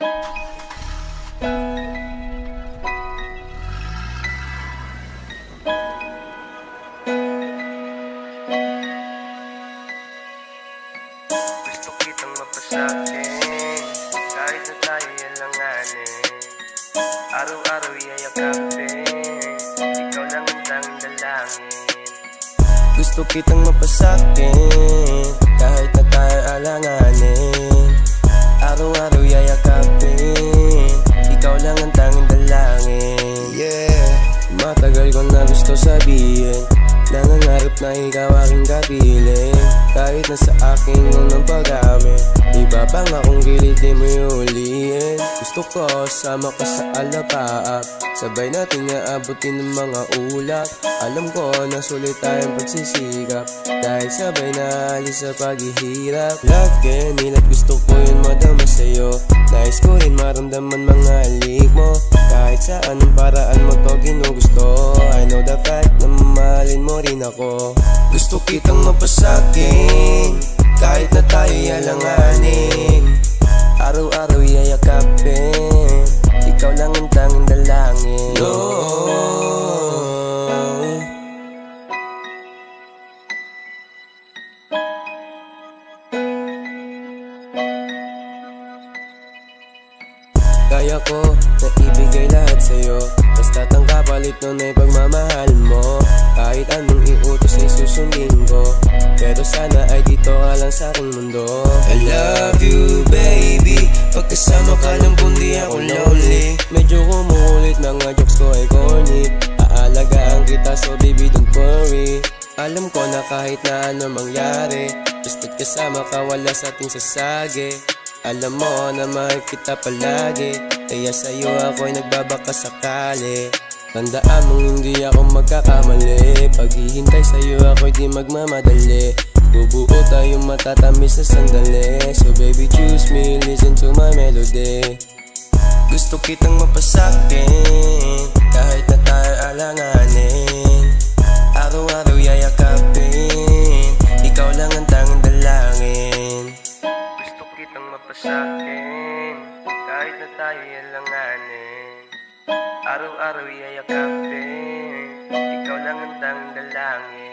Gusto kitang mapasakin, kahit na tayo yalanganin. Araw-araw yayakapin, ikaw lang ang tanging dalangin. Gusto kitang mapasakin, kahit na tayo alanganin. Araw-araw yayakapin, ikaw lang ang tanging dalangin. Yeah, matagal ko na gusto sabihin, nangangarap na ikaw aking kapiling. Kahit na sa aking unang pag-amin, iba pang akong gilid di mo iulihin. Gusto ko sama ka sa alapaap, sabay natin aabutin ng mga ulap. Alam ko na sulit tayong pagsisikap, dahil sabay na alis sa paghihirap. Love can heal at gusto ko yun madama sa'yo. Nais ko rin maramdaman mga halik mo, kahit sa anong paraan mo to ginugusto. I know the fact na mamahalin mo rin ako. Gusto kitang mapasakin, kahit na tayo yalanganin. Araw-araw yayakapin, ikaw lang ang tanging dalangin. No. Kaya ko na ibigay lahat sa'yo, basta't ang kapalit nun ay pagmamahal mo. Kahit anong iutos ay susundin ko, pero sana ay dito ka lang sa aking mundo. I love you baby, pagkasama ka lang kundi ako lonely. Medyo kumukulit, mga jokes ko ay corny. Aalagaan kita so baby don't worry. Alam ko na kahit na ano mangyari, basta't kasama ka wala sa ating sasagi. Alam mo na mahal kita palagi, kaya sa'yo ako'y nagbabaka sakali. Tandaan mong hindi ako magkakamali, paghihintay sa'yo ako'y di magmamadali. Bubuo tayong matatamis na sandali, so baby choose me, listen to my melody. Gusto kitang mapasakin, kahit na tayo alanganin. Araw-araw yayakapin, ikaw lang ang tanging dalangin. Gusto kitang mapasakin, kahit na tayo yalanganin. Araw-araw yayakapin, ikaw lang ang tanging dalangin.